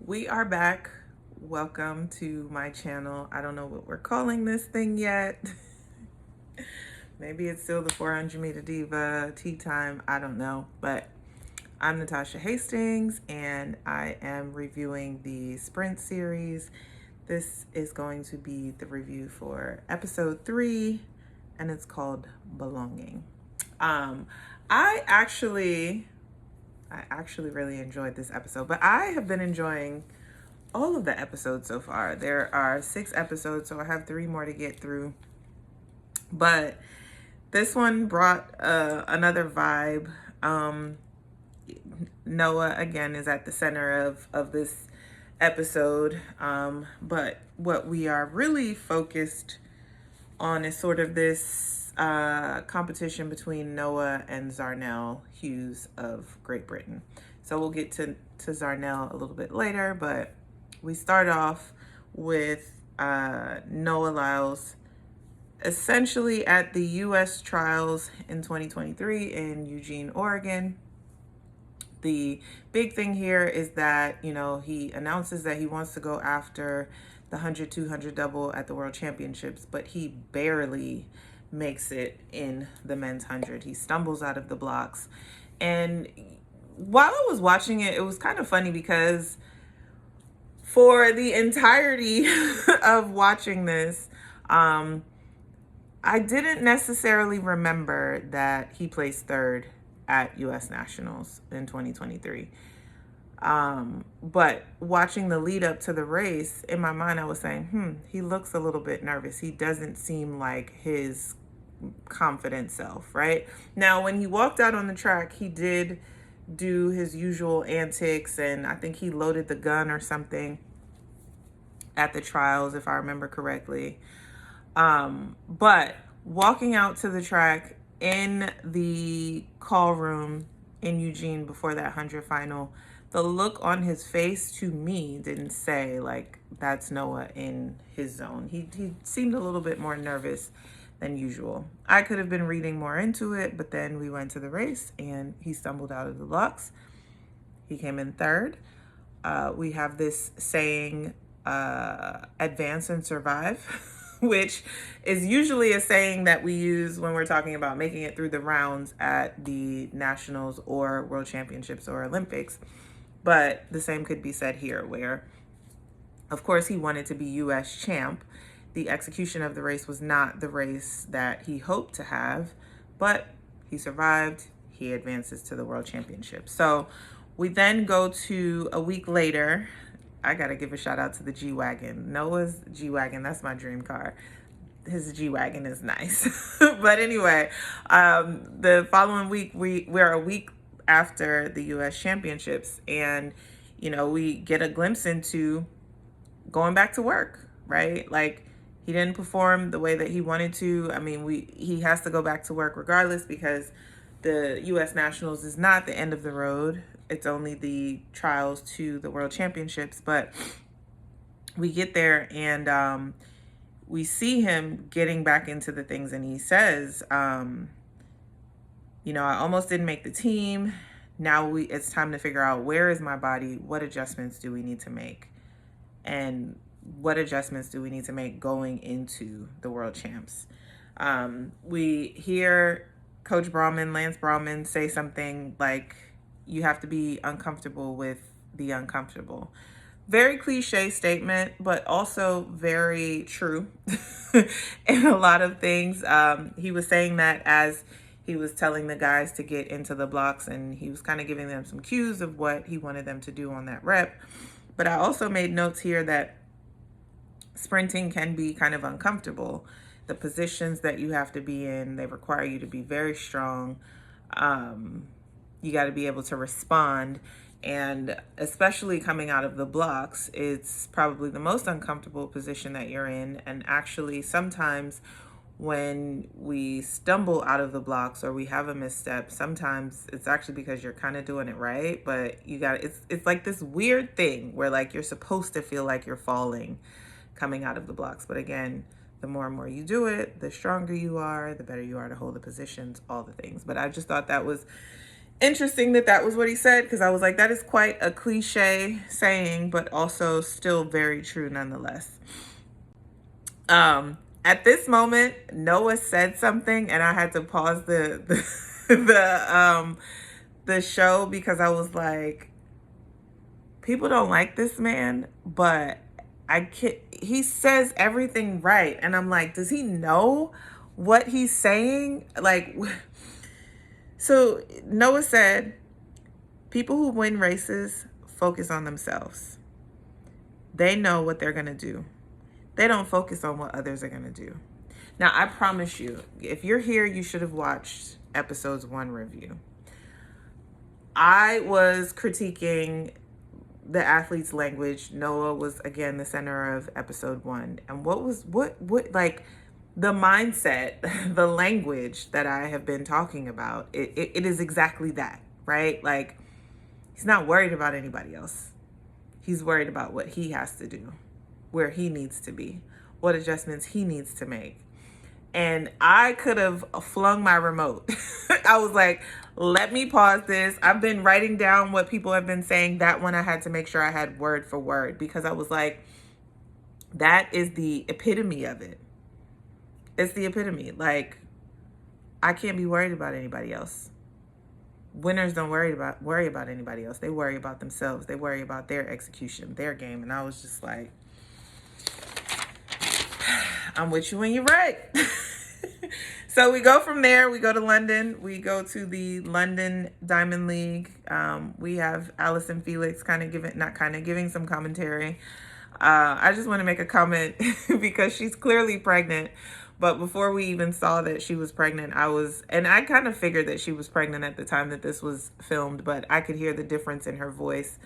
We are back. Welcome to my channel. I don't know what we're calling this thing yet. Maybe it's still the 400 meter diva tea time. I don't know, but I'm Natasha Hastings and I am reviewing the sprint series. This is going to be the review for episode 3 and it's called Belonging. Um, I actually really enjoyed this episode, but I have been enjoying all of the episodes so far. There are 6 episodes, so I have 3 more to get through. But this one brought another vibe. Noah, again, is at the center of this episode. But what we are really focused on is sort of this competition between Noah and Zarnell Hughes of Great Britain. So we'll get to Zharnel a little bit later, but we start off with Noah Lyles essentially at the US trials in 2023 in Eugene, Oregon. The big thing here is that, he announces that he wants to go after the 100-200 double at the World Championships, but he barely makes it in the men's 100. He stumbles out of the blocks. And while I was watching it, it was kind of funny because for the entirety of watching this, I didn't necessarily remember that he placed 3rd at US Nationals in 2023. But watching the lead up to the race, in my mind, I was saying, he looks a little bit nervous. He doesn't seem like his confident self, right? Now, when he walked out on the track, he did do his usual antics, and I think he loaded the gun or something at the trials, if I remember correctly. But walking out to the track in the call room in Eugene before that 100 final, the look on his face to me didn't say like that's Noah in his zone. He seemed a little bit more nervous than usual. I could have been reading more into it, but then we went to the race and he stumbled out of the blocks. He came in 3rd. We have this saying, advance and survive. Which is usually a saying that we use when we're talking about making it through the rounds at the nationals or world championships or Olympics. But the same could be said here where, of course, he wanted to be US champ. The execution of the race was not the race that he hoped to have, but he survived. He advances to the world championship. So we then go to a week later. I got to give a shout out to the G-Wagon. Noah's G-Wagon, that's my dream car. His G-Wagon is nice. But anyway, the following week, we're a week after the U.S. Championships. And, we get a glimpse into going back to work, right? Like, he didn't perform the way that he wanted to. I mean, he has to go back to work regardless because the U.S. Nationals is not the end of the road. It's only the trials to the World Championships. But we get there and we see him getting back into the things. And he says, I almost didn't make the team. Now it's time to figure out, where is my body? What adjustments do we need to make? And what adjustments do we need to make going into the World Champs? We hear Coach Lance Brahman say something like, you have to be uncomfortable with the uncomfortable. Very cliche statement, but also very true in a lot of things. He was saying that as he was telling the guys to get into the blocks, and he was kind of giving them some cues of what he wanted them to do on that rep. But I also made notes here that sprinting can be kind of uncomfortable. The positions that you have to be in, they require you to be very strong. You got to be able to respond. And especially coming out of the blocks, it's probably the most uncomfortable position that you're in. And actually, sometimes when we stumble out of the blocks or we have a misstep, sometimes it's actually because you're kind of doing it right. But it's like this weird thing where like you're supposed to feel like you're falling coming out of the blocks. But again, the more and more you do it, the stronger you are, the better you are to hold the positions, all the things. But I just thought that was interesting that that was what he said, because I was like, that is quite a cliche saying, but also still very true nonetheless. At this moment, Noah said something, and I had to pause the show, because I was like, people don't like this man, but he says everything right. And I'm like, does he know what he's saying? Like, so Noah said, people who win races focus on themselves. They know what they're going to do. They don't focus on what others are going to do. Now, I promise you, if you're here, you should have watched episodes 1 review. I was critiquing the athlete's language. Noah was, again, the center of episode 1. And what like, the mindset, the language that I have been talking about, it is exactly that, right? Like, he's not worried about anybody else. He's worried about what he has to do, where he needs to be, what adjustments he needs to make. And I could have flung my remote. I was like, let me pause this. I've been writing down what people have been saying. That one I had to make sure I had word for word, because I was like, that is the epitome of it. It's the epitome. Like, I can't be worried about anybody else. Winners don't worry about anybody else. They worry about themselves. They worry about their execution, their game. And I was just like, I'm with you when you're right. So we go from there. We go to London. We go to the London Diamond League. We have Allison Felix giving some commentary. I just want to make a comment because she's clearly pregnant. But before we even saw that she was pregnant, I kind of figured that she was pregnant at the time that this was filmed, but I could hear the difference in her voice.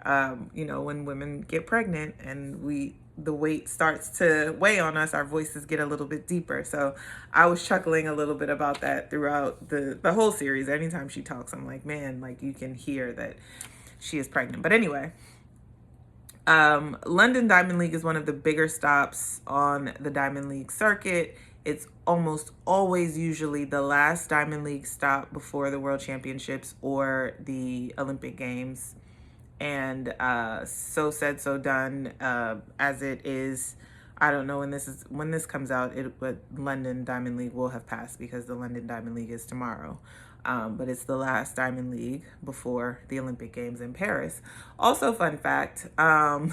When women get pregnant and the weight starts to weigh on us, our voices get a little bit deeper. So I was chuckling a little bit about that throughout the whole series. Anytime she talks, I'm like, man, like, you can hear that she is pregnant. But anyway, London Diamond League is one of the bigger stops on the Diamond League circuit. It's almost always usually the last Diamond League stop before the World Championships or the Olympic Games. And so said, so done. As it is, I don't know when this comes out, but London Diamond League will have passed, because the London Diamond League is tomorrow. But it's the last Diamond League before the Olympic Games in Paris. Also, fun fact, I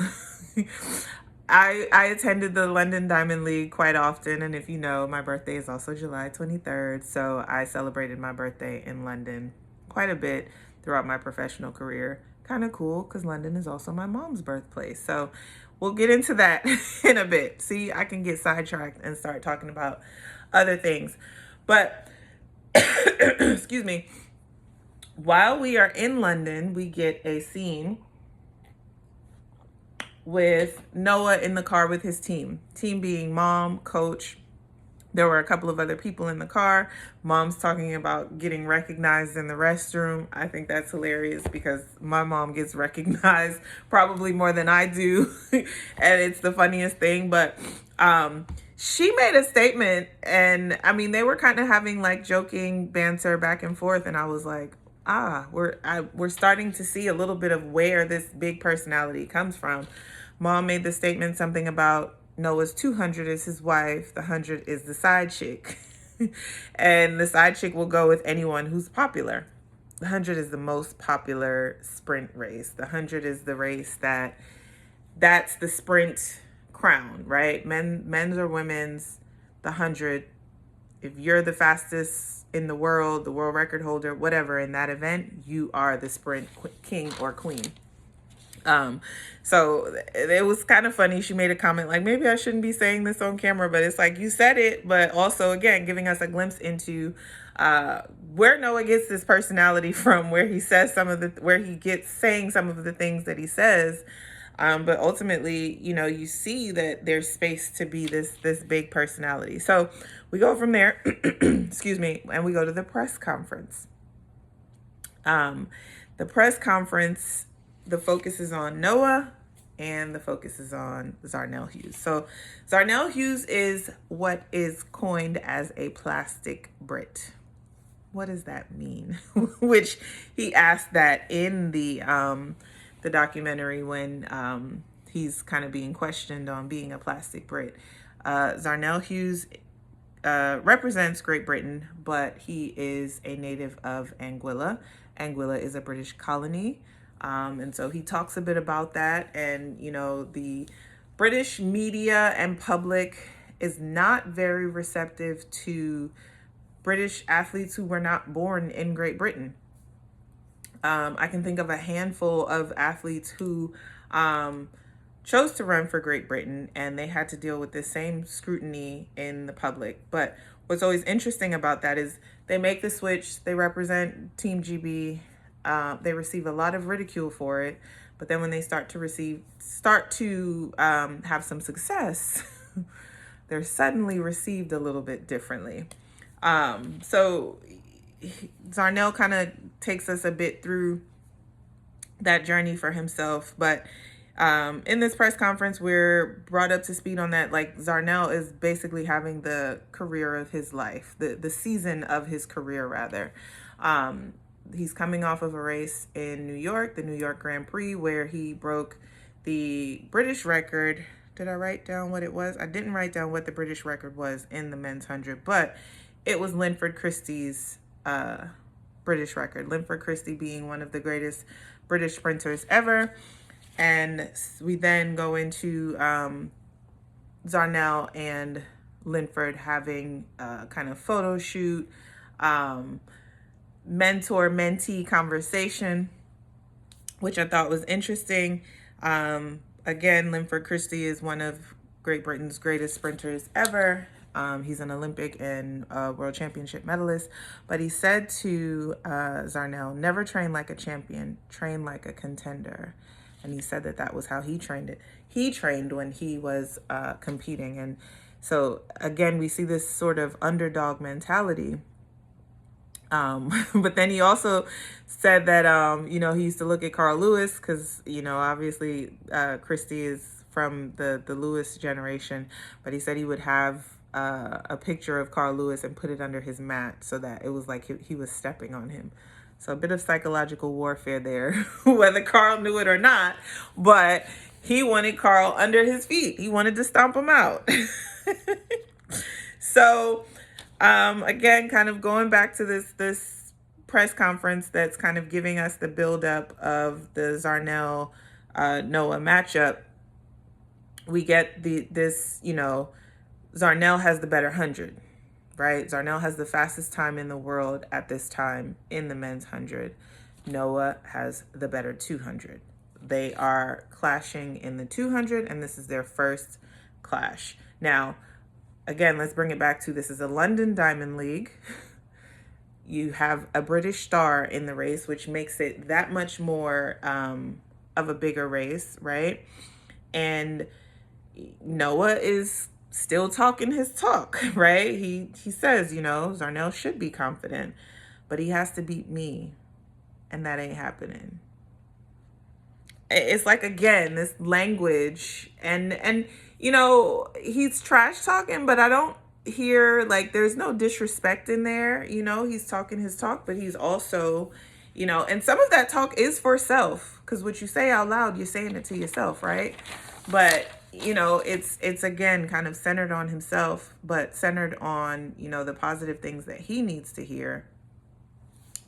attended the London Diamond League quite often. And if you know, my birthday is also July 23rd. So I celebrated my birthday in London quite a bit throughout my professional career. Kind of cool, because London is also my mom's birthplace. So we'll get into that in a bit. See, I can get sidetracked and start talking about other things. But, excuse me, while we are in London, we get a scene with Noah in the car with his team. Team being mom, coach. There were a couple of other people in the car. Mom's talking about getting recognized in the restroom. I think that's hilarious, because my mom gets recognized probably more than I do. And it's the funniest thing. But she made a statement, and I mean, they were kind of having like joking banter back and forth. And I was like, we're starting to see a little bit of where this big personality comes from. Mom made the statement, something about Noah's 200 is his wife, the 100 is the side chick. And the side chick will go with anyone who's popular. The 100 is the most popular sprint race. The 100 is the race that's the sprint crown, right? Men's or women's, the 100. If you're the fastest in the world record holder, whatever, in that event, you are the sprint king or queen. So it was kind of funny. She made a comment like, maybe I shouldn't be saying this on camera, but it's like, you said it, but also, again, giving us a glimpse into where Noah gets this personality from, where he says where he gets saying some of the things that he says. But ultimately, you see that there's space to be this big personality. So we go from there, excuse me, and we go to the press conference. The press conference, the focus is on Noah and the focus is on Zarnell Hughes. So Zarnell Hughes is what is coined as a plastic Brit. what does that mean? Which he asked that in the documentary when he's kind of being questioned on being a plastic Brit. Zarnell Hughes represents Great Britain, but he is a native of Anguilla. Anguilla is a British colony. And so he talks a bit about that. And, you know, the British media and public is not very receptive to British athletes who were not born in Great Britain. I can think of a handful of athletes who chose to run for Great Britain, and they had to deal with the same scrutiny in the public. But what's always interesting about that is they make the switch, they represent Team GB, they receive a lot of ridicule for it, but then when they start to have some success, they're suddenly received a little bit differently. So Zharnel kind of takes us a bit through that journey for himself, but in this press conference, we're brought up to speed on that. Like, Zharnel is basically having the career of his life, the season of his career, rather. He's coming off of a race in New York, the New York Grand Prix, where he broke the British record. Did I write down what it was? I didn't write down what the British record was in the men's 100, but it was Linford Christie's British record. Linford Christie being one of the greatest British sprinters ever. And we then go into Zharnel and Linford having a kind of photo shoot, mentor-mentee conversation, which I thought was interesting. Again, Linford Christie is one of Great Britain's greatest sprinters ever. He's an Olympic and World Championship medalist. But he said to Zharnel, never train like a champion, train like a contender. And he said that was how he trained it. He trained when he was competing. And so, again, we see this sort of underdog mentality. But then he also said that, you know, he used to look at Carl Lewis because, you know, obviously Christie is from the Lewis generation. But he said he would have a picture of Carl Lewis and put it under his mat so that it was like he was stepping on him. So a bit of psychological warfare there, whether Carl knew it or not, but he wanted Carl under his feet. He wanted to stomp him out. So, again, kind of going back to this press conference that's kind of giving us the buildup of the Zharnel Noah matchup, we get this, you know, Zharnel has the better 100. Right? Zharnel has the fastest time in the world at this time in the men's 100. Noah has the better 200. They are clashing in the 200, and this is their first clash. Now, again, let's bring it back to this is a London Diamond League. You have a British star in the race, which makes it that much more of a bigger race, right? And Noah is still talking his talk, right? He says, you know, Zharnel should be confident, but he has to beat me, and that ain't happening. It's like, again, this language, and you know, he's trash talking, but I don't hear, like, there's no disrespect in there. You know, he's talking his talk, but he's also, you know, and some of that talk is for self, because what you say out loud, you're saying it to yourself, right? But you know, it's again kind of centered on himself, but centered on, you know, the positive things that he needs to hear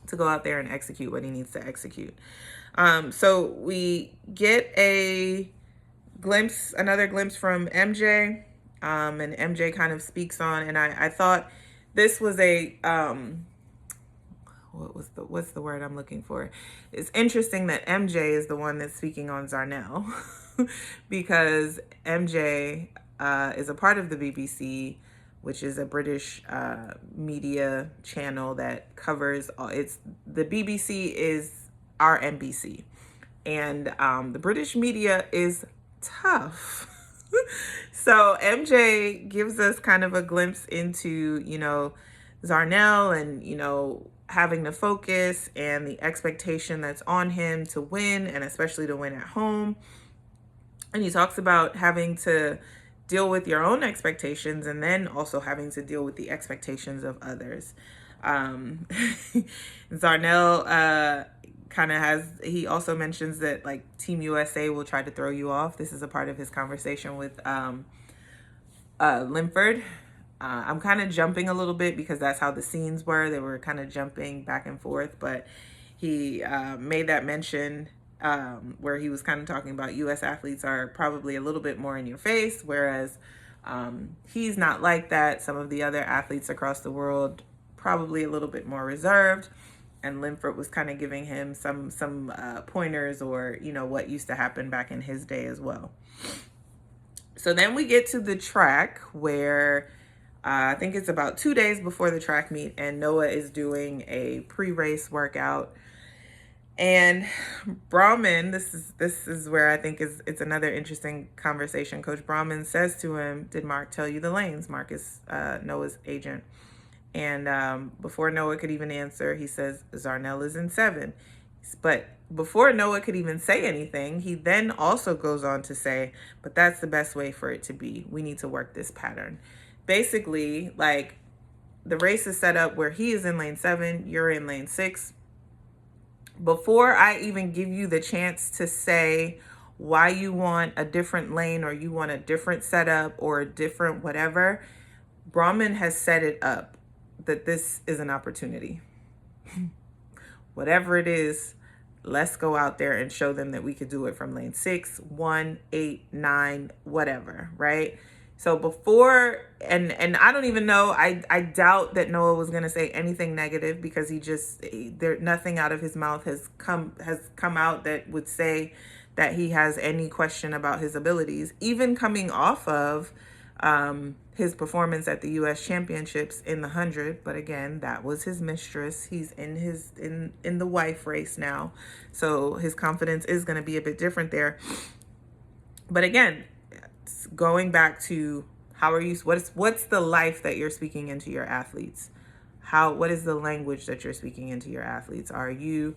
to go out there and execute what he needs to execute. So we get another glimpse from MJ, and MJ kind of speaks on, and I thought this was a, what's the word I'm looking for? It's interesting that MJ is the one that's speaking on Zharnel. Because MJ is a part of the BBC, which is a British media channel that covers the BBC is our NBC, and the British media is tough. So MJ gives us kind of a glimpse into, you know, Zharnel and, you know, having the focus and the expectation that's on him to win, and especially to win at home. And he talks about having to deal with your own expectations and then also having to deal with the expectations of others. Um, Zarnell kind of he also mentions that like Team USA will try to throw you off. This is a part of his conversation with Linford. I'm kind of jumping a little bit because that's how the scenes were. They were kind of jumping back and forth, but he made that mention where he was kind of talking about U.S. athletes are probably a little bit more in your face, whereas he's not like that. Some of the other athletes across the world probably a little bit more reserved. And Linford was kind of giving him some pointers or, you know, what used to happen back in his day as well. So then we get to the track where I think it's about 2 days before the track meet, and Noah is doing a pre-race workout. And Brahman, this is where I think it's another interesting conversation. Coach Brahman says to him, "Did Mark tell you the lanes?" Mark is Noah's agent. And before Noah could even answer, he says, "Zharnel is in 7. But before Noah could even say anything, he then also goes on to say, "But that's the best way for it to be. We need to work this pattern." Basically, like, the race is set up where he is in lane 7, you're in lane 6. Before I even give you the chance to say why you want a different lane or you want a different setup or a different whatever, Brahman has set it up that this is an opportunity. Whatever it is, let's go out there and show them that we could do it from lane 6, 1, 8, 9, whatever, right? So before, and I don't even know, I doubt that Noah was going to say anything negative because nothing out of his mouth has come out that would say that he has any question about his abilities, even coming off of his performance at the U.S. Championships in the 100. But again, that was his mistress. He's in the wife race now, so his confidence is going to be a bit different there. But again, going back to what's the life that you're speaking into your athletes? What is the language that you're speaking into your athletes? Are you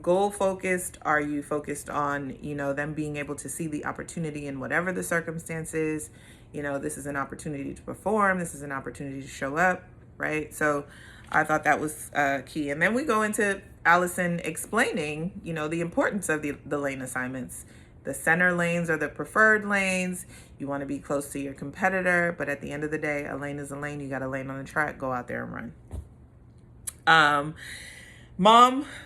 goal focused? Are you focused on, you know, them being able to see the opportunity in whatever the circumstances? You know, this is an opportunity to perform. This is an opportunity to show up, right? So I thought that was key. And then we go into Allison explaining, you know, the importance of the lane assignments. The center lanes are the preferred lanes. You want to be close to your competitor, but at the end of the day, a lane is a lane. You got a lane on the track. Go out there and run.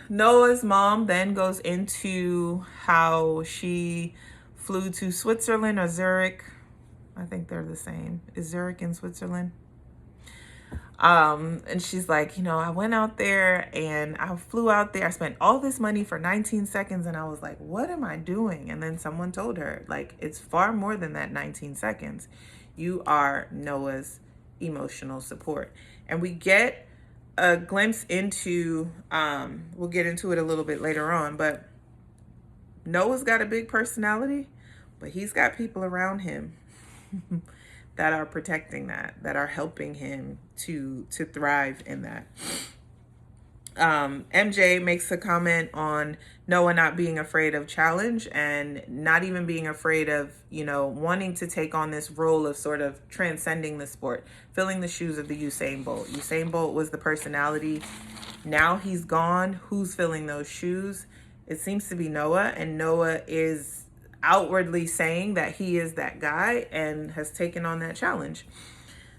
Noah's mom then goes into how she flew to Switzerland or Zurich. I think they're the same. Is Zurich in Switzerland? And she's like, you know, I went out there and I flew out there. I spent all this money for 19 seconds. And I was like, what am I doing? And then someone told her, like, it's far more than that 19 seconds. You are Noah's emotional support. And we get a glimpse into, we'll get into it a little bit later on, but Noah's got a big personality, but he's got people around him that are protecting that are helping him to thrive in that. MJ makes a comment on Noah not being afraid of challenge and not even being afraid of, you know, wanting to take on this role of sort of transcending the sport, filling the shoes of the Usain Bolt. Usain Bolt was the personality. Now he's gone. Who's filling those shoes? It seems to be Noah, and Noah is outwardly saying that he is that guy and has taken on that challenge.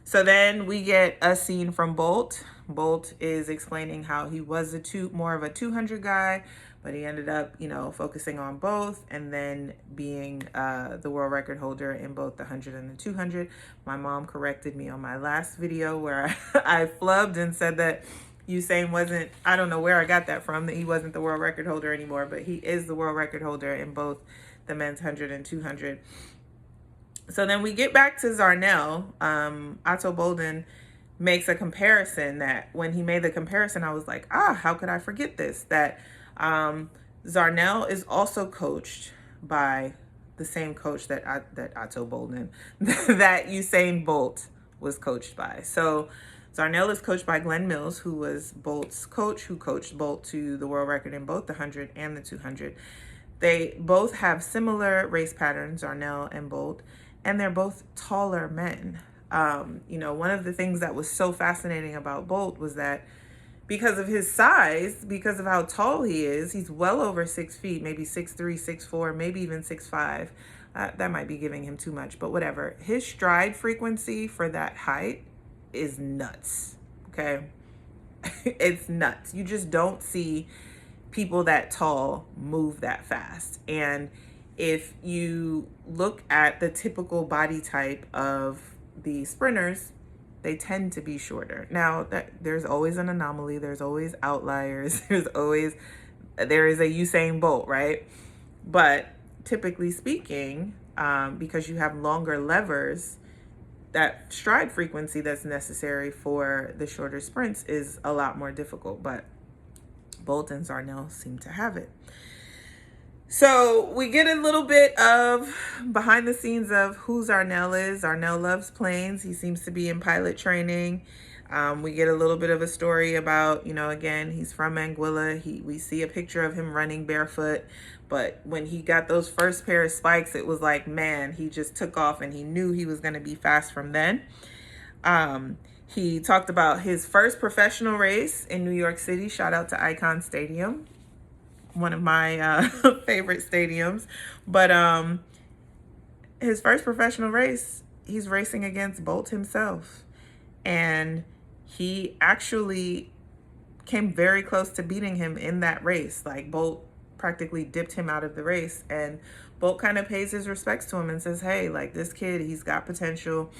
So then we get a scene from Bolt. Bolt is explaining how he was more of a 200 guy, but he ended up, you know, focusing on both and then being the world record holder in both the 100 and the 200. My mom corrected me on my last video where I flubbed and said that Usain wasn't, I don't know where I got that from, that he wasn't the world record holder anymore, but he is the world record holder in both the men's 100 and 200. So then we get back to Zharnel. Otto Bolden makes a comparison that when he made the comparison, I was like, how could I forget this? That Zharnel is also coached by the same coach that Otto Bolden, that Usain Bolt was coached by. So Zharnel is coached by Glenn Mills, who was Bolt's coach, who coached Bolt to the world record in both the 100 and the 200. They both have similar race patterns, Zharnel and Bolt, and they're both taller men. You know, one of the things that was so fascinating about Bolt was that because of his size, because of how tall he is, he's well over 6 feet, maybe 6'3", 6'4", maybe even 6'5". That might be giving him too much, but whatever. His stride frequency for that height is nuts, okay? It's nuts. You just don't see people that tall move that fast. And if you look at the typical body type of the sprinters, they tend to be shorter. Now, there's always an anomaly. There's always outliers. There is a Usain Bolt, right? But typically speaking, because you have longer levers, that stride frequency that's necessary for the shorter sprints is a lot more difficult. But Bolt and Zarnell seem to have it. So we get a little bit of behind the scenes of who Zharnel is. Zharnel loves planes. He seems to be in pilot training. We get a little bit of a story about, again, he's from Anguilla. We see a picture of him running barefoot. But when he got those first pair of spikes, it was like, man, he just took off and he knew he was going to be fast from then. He talked about his first professional race in New York City. Shout out to Icon Stadium, one of my favorite stadiums. But his first professional race, he's racing against Bolt himself. And he actually came very close to beating him in that race. Like, Bolt practically dipped him out of the race. And Bolt kind of pays his respects to him and says, hey, like, this kid, he's got potential.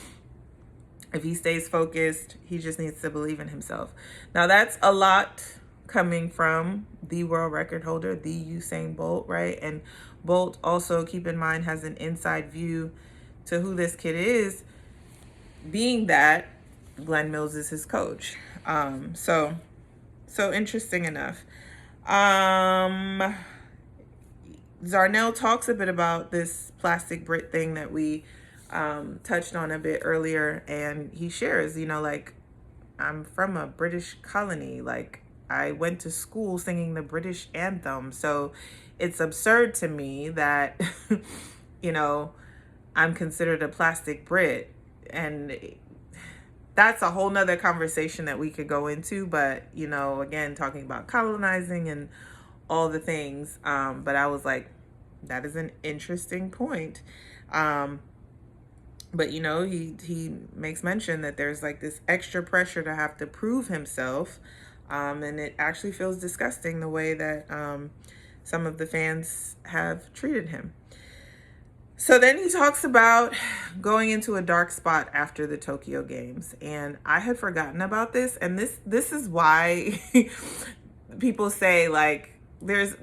If he stays focused, he just needs to believe in himself. Now, that's a lot coming from the world record holder, the Usain Bolt, right? And Bolt also, keep in mind, has an inside view to who this kid is, being that Glenn Mills is his coach. So interesting enough. Zharnel talks a bit about this plastic Brit thing that we touched on a bit earlier, and he shares, like, I'm from a British colony. Like, I went to school singing the British anthem. So it's absurd to me that, I'm considered a plastic Brit. And that's a whole nother conversation that we could go into. But, again, talking about colonizing and all the things. But I was like, that is an interesting point. But, he makes mention that there's like this extra pressure to have to prove himself. And it actually feels disgusting the way that some of the fans have treated him. So then he talks about going into a dark spot after the Tokyo Games. And I had forgotten about this. And this is why people say, like,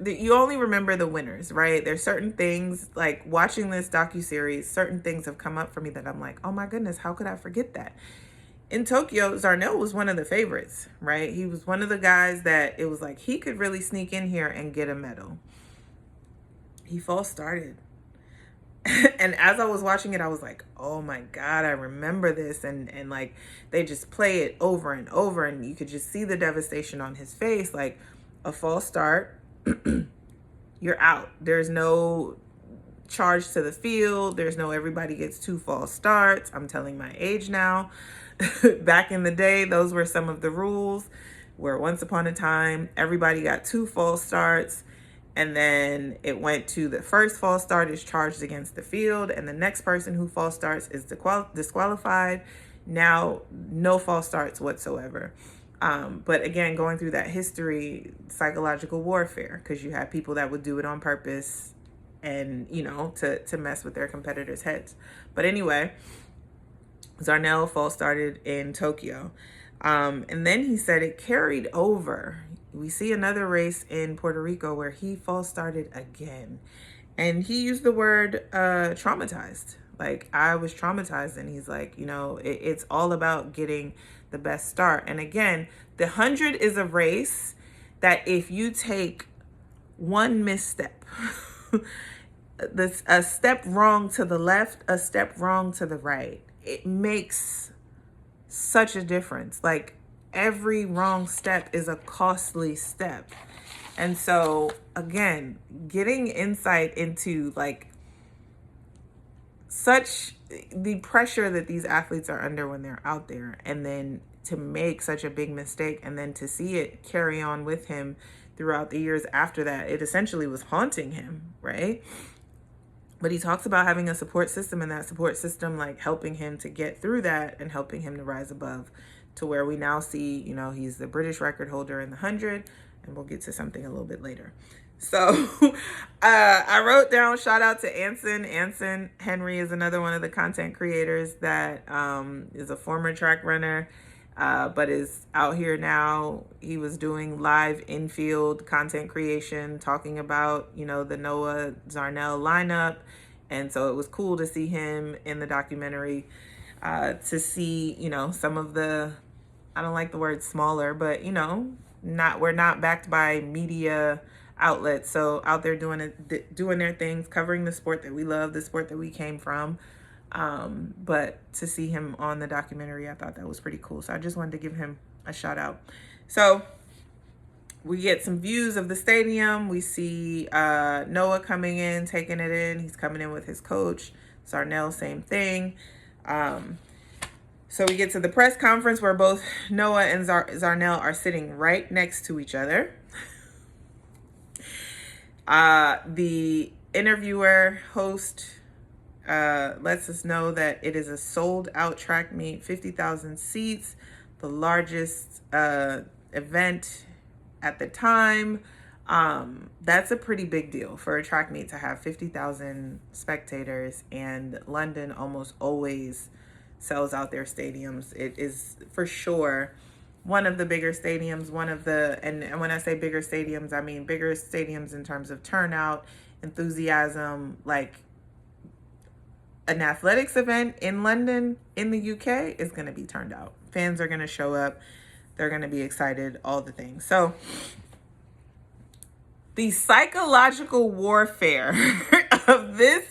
you only remember the winners, right? There's certain things, like watching this docuseries, certain things have come up for me that I'm like, oh my goodness, how could I forget that? In Tokyo, Zharnel was one of the favorites, right? He was one of the guys that it was like he could really sneak in here and get a medal. He false started. And as I was watching it, I was like, oh my God, I remember this. And like, they just play it over and over, and you could just see the devastation on his face. Like, a false start, you're out. There's no charge to the field. There's no everybody gets 2 false starts. I'm telling my age now. Back in the day, those were some of the rules, where once upon a time, everybody got 2 false starts. And then it went to the first false start is charged against the field, and the next person who false starts is disqualified. Now, no false starts whatsoever. But again, going through that history, psychological warfare, because you had people that would do it on purpose and, to mess with their competitors' heads. But anyway, Zharnel false started in Tokyo. And then he said it carried over. We see another race in Puerto Rico where he false started again. And he used the word traumatized. Like, I was traumatized. And he's like, it's all about getting the best start. And again, the 100 is a race that if you take one misstep, a step wrong to the left, a step wrong to the right, it makes such a difference. Like, every wrong step is a costly step. And so, again, getting insight into like such the pressure that these athletes are under when they're out there, and then to make such a big mistake and then to see it carry on with him throughout the years after that. It essentially was haunting him, right? But he talks about having a support system, and that support system like helping him to get through that and helping him to rise above to where we now see, you know, he's the British record holder in the 100, and we'll get to something a little bit later. So I wrote down, shout out to Anson. Anson Henry is another one of the content creators that is a former track runner, but is out here now. He was doing live infield content creation, talking about, you know, the Noah Zharnel lineup. And so it was cool to see him in the documentary, to see, you know, some of the, I don't like the word smaller, but, you know, we're not backed by media outlets. So out there doing their things, covering the sport that we love, the sport that we came from. But to see him on the documentary, I thought that was pretty cool. So I just wanted to give him a shout out. So we get some views of the stadium. We see Noah coming in, taking it in. He's coming in with his coach. Zharnel, same thing. So we get to the press conference where both Noah and Zharnel are sitting right next to each other. The interviewer host lets us know that it is a sold out track meet, 50,000 seats, the largest event at the time. That's a pretty big deal for a track meet to have 50,000 spectators, and London almost always sells out their stadiums. It is for sure one of the bigger stadiums, and when I say bigger stadiums, I mean bigger stadiums in terms of turnout, enthusiasm. Like an athletics event in London, in the UK, is going to be turned out. Fans are going to show up. They're going to be excited, all the things. So the psychological warfare of this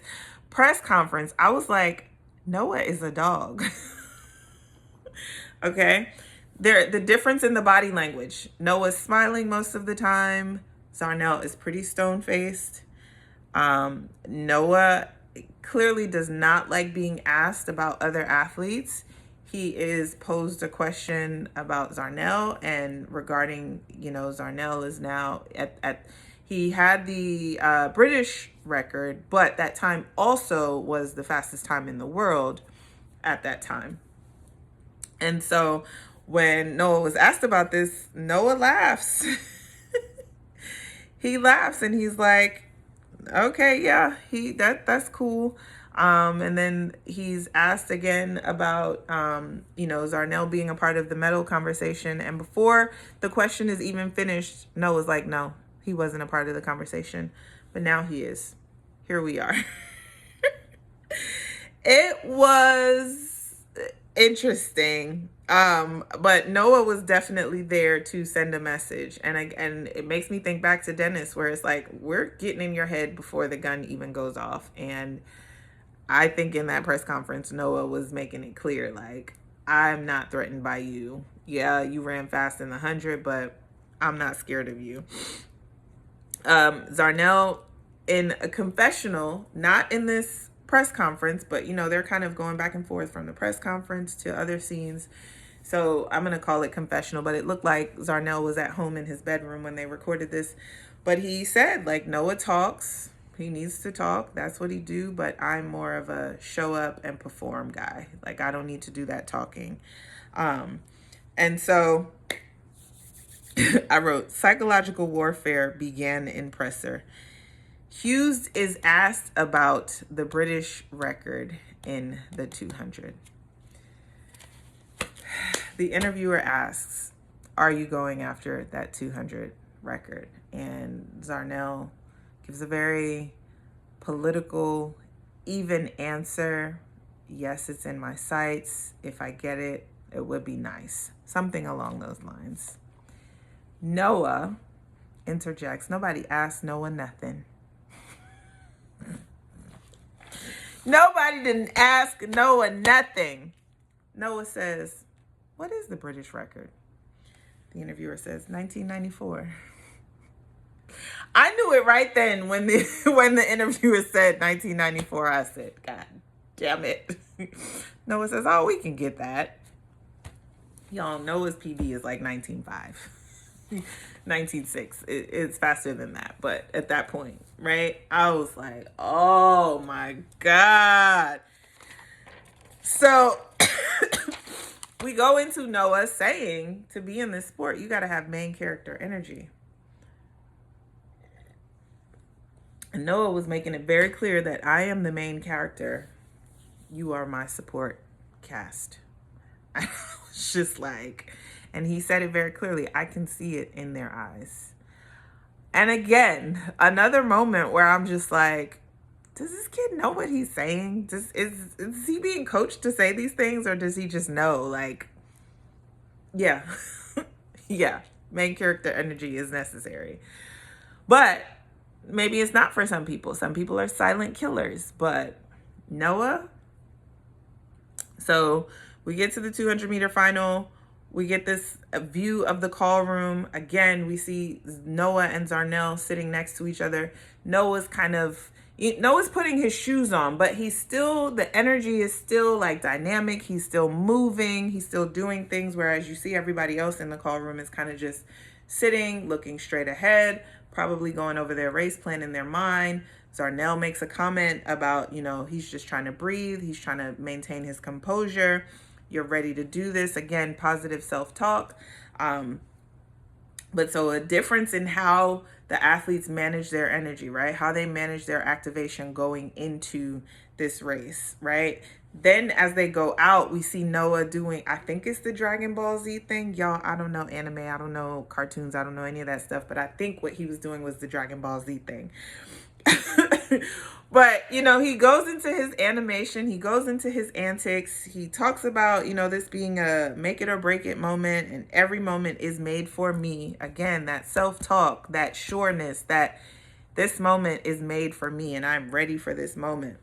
press conference, I was like, Noah is a dog. Okay? The difference in the body language. Noah's smiling most of the time. Zharnel is pretty stone-faced. Noah clearly does not like being asked about other athletes. He is posed a question about Zharnel, and regarding, you know, Zharnel is now he had the British record, but that time also was the fastest time in the world at that time. And so when Noah was asked about this, Noah laughs. He laughs and he's like, okay, yeah, that's cool. And then he's asked again about, you know, Zharnel being a part of the medal conversation. And before the question is even finished, Noah's like, no, he wasn't a part of the conversation, but now he is. Here we are. It was interesting. But Noah was definitely there to send a message. And it makes me think back to Dennis, where it's like, we're getting in your head before the gun even goes off. And I think in that press conference, Noah was making it clear, like, I'm not threatened by you. Yeah, you ran fast in the 100, but I'm not scared of you. Zharnel, in a confessional, not in this press conference, but, you know, they're kind of going back and forth from the press conference to other scenes. So I'm going to call it confessional, but it looked like Zharnel was at home in his bedroom when they recorded this. But he said, like, Noah talks. He needs to talk. That's what he do. But I'm more of a show up and perform guy. Like, I don't need to do that talking. And so I wrote, psychological warfare began in presser. Hughes is asked about the British record in the 200. The interviewer asks, are you going after that 200 record? And Zharnel gives a very political, even answer. Yes, it's in my sights. If I get it, it would be nice. Something along those lines. Noah interjects. Nobody asked Noah nothing. Nobody didn't ask Noah nothing. Noah says, what is the British record? The interviewer says, 1994. I knew it right then when the interviewer said 1994. I said, God damn it. Noah says, oh, we can get that. Y'all know his PB is like 19.5, 19.6. It's faster than that. But at that point, right, I was like, oh my God. So we go into Noah saying to be in this sport, you got to have main character energy. And Noah was making it very clear that I am the main character. You are my support cast. I was just like, and he said it very clearly. I can see it in their eyes. And again, another moment where I'm just like, does this kid know what he's saying? Is he being coached to say these things, or does he just know? Like, yeah, yeah, main character energy is necessary. But maybe it's not for some people. Some people are silent killers, but Noah. So we get to the 200-meter final. We get this view of the call room. Again, we see Noah and Zharnel sitting next to each other. Noah's putting his shoes on, but he's still, the energy is still like dynamic. He's still moving. He's still doing things. Whereas you see everybody else in the call room is kind of just sitting, looking straight ahead, probably going over their race plan in their mind. Zharnel makes a comment about, he's just trying to breathe. He's trying to maintain his composure. You're ready to do this. Again, positive self-talk. But so a difference in how the athletes manage their energy, right? How they manage their activation going into this race, right? Then as they go out, we see Noah doing, I think it's the Dragon Ball Z thing. Y'all, I don't know anime. I don't know cartoons. I don't know any of that stuff. But I think what he was doing was the Dragon Ball Z thing. But, he goes into his animation. He goes into his antics. He talks about, this being a make it or break it moment. And every moment is made for me. Again, that self-talk, that sureness, that this moment is made for me and I'm ready for this moment.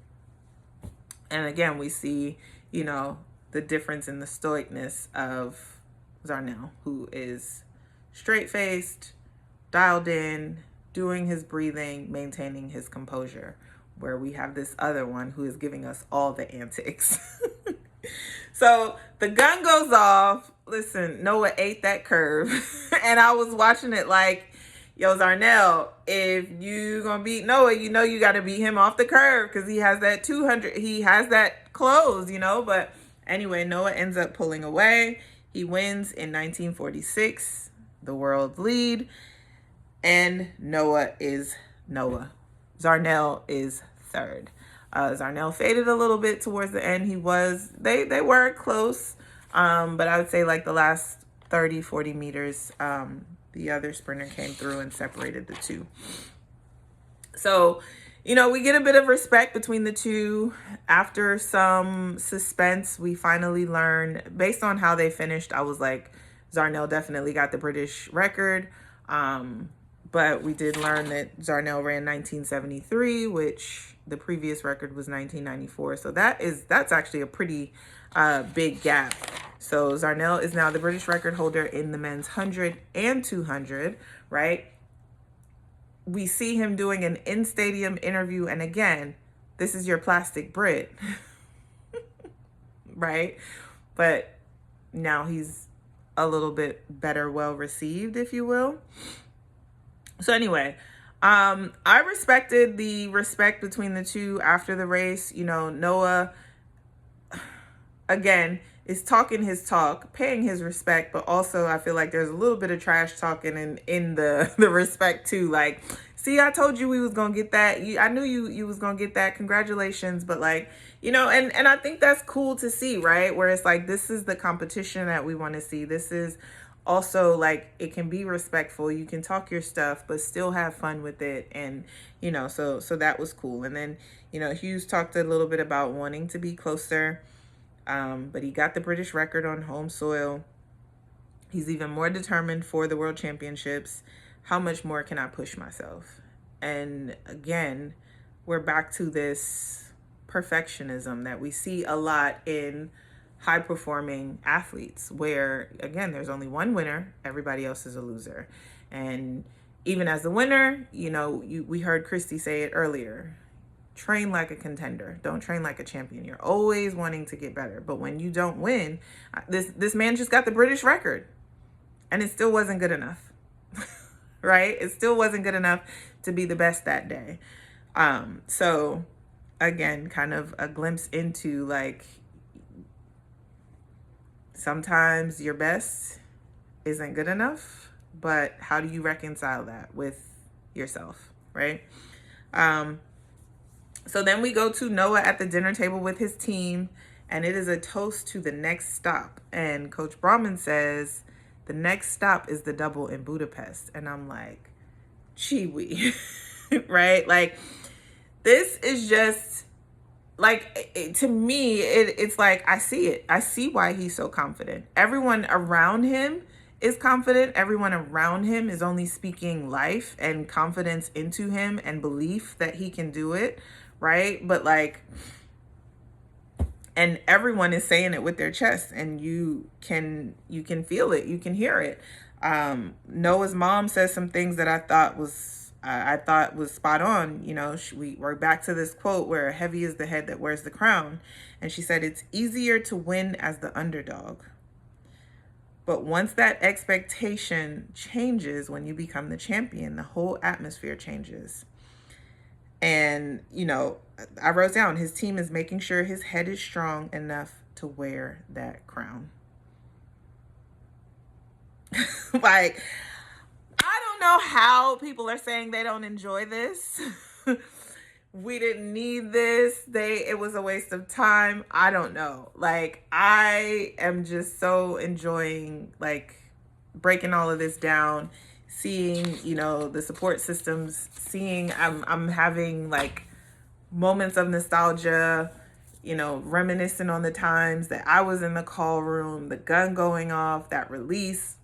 And again, we see, the difference in the stoicness of Zharnel, who is straight-faced, dialed in, doing his breathing, maintaining his composure, where we have this other one who is giving us all the antics. So the gun goes off. Listen, Noah ate that curve. And I was watching it like, yo, Zharnel, if you gonna beat Noah, you got to beat him off the curve because he has that 200. He has that close, But anyway, Noah ends up pulling away. He wins in 1946, the world lead. And Noah is Noah. Zharnel is third. Zharnel faded a little bit towards the end. They were close. But I would say like the last 30, 40 meters, the other sprinter came through and separated the two. So, we get a bit of respect between the two. After some suspense, we finally learn, based on how they finished, I was like, Zharnel definitely got the British record. But we did learn that Zharnel ran 1973, which the previous record was 1994. So that's actually a pretty big gap. So Zharnel is now the British record holder in the men's 100 and 200, right? We see him doing an in-stadium interview. And again, this is your plastic Brit, right? But now he's a little bit better well-received, if you will. So anyway, I respected the respect between the two after the race. Noah, again, is talking his talk, paying his respect, but also I feel like there's a little bit of trash talking in the respect too. Like, see, I told you we was going to get that. I knew you was going to get that. Congratulations. But like, and I think that's cool to see, right? Where it's like, this is the competition that we want to see. This is also like, it can be respectful. You can talk your stuff, but still have fun with it. And, so that was cool. And then, Hughes talked a little bit about wanting to be closer. But he got the British record on home soil. He's even more determined for the World Championships. How much more can I push myself? And again, we're back to this perfectionism that we see a lot in high-performing athletes, where, again, there's only one winner. Everybody else is a loser. And even as a winner, we heard Christy say it earlier. train like a contender. Don't train like a champion. You're always wanting to get better. But when you don't win, this man just got the British record and it still wasn't good enough. Right? It still wasn't good enough to be the best that day. So again, kind of a glimpse into like, sometimes your best isn't good enough, but how do you reconcile that with yourself, right? So then we go to Noah at the dinner table with his team, and it is a toast to the next stop. And Coach Brahman says, the next stop is the double in Budapest. And I'm like, Chiwi, right? Like, this is just like, to me, it's like, I see it. I see why he's so confident. Everyone around him is confident. Everyone around him is only speaking life and confidence into him and belief that he can do it, right? But like, and everyone is saying it with their chest, and you can feel it, you can hear it. Noah's mom says some things that I thought was spot on. You know, we're back to this quote where heavy is the head that wears the crown. And she said, it's easier to win as the underdog. But once that expectation changes, when you become the champion, the whole atmosphere changes. And, you know, I wrote down, his team is making sure his head is strong enough to wear that crown. Like, I don't know how people are saying they don't enjoy this. We didn't need this. It was a waste of time. I don't know. Like, I am just so enjoying, like, breaking all of this down, seeing, you know, the support systems, seeing I'm having like moments of nostalgia, you know, reminiscing on the times that I was in the call room, the gun going off, that release,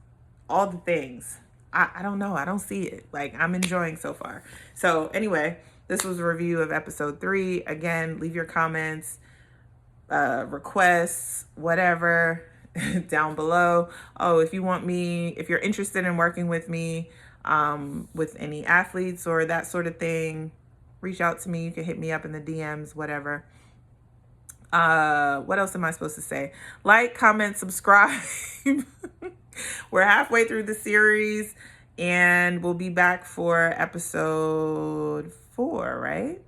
all the things. I don't know. I don't see it. Like, I'm enjoying so far. So anyway, this was a review of episode 3. Again, leave your comments, requests, whatever, down below. Oh, if you're interested in working with me, with any athletes or that sort of thing, reach out to me. You can hit me up in the DMs, whatever. What else am I supposed to say? Like, comment, subscribe. We're halfway through the series, and we'll be back for episode 4, right?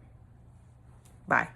Bye.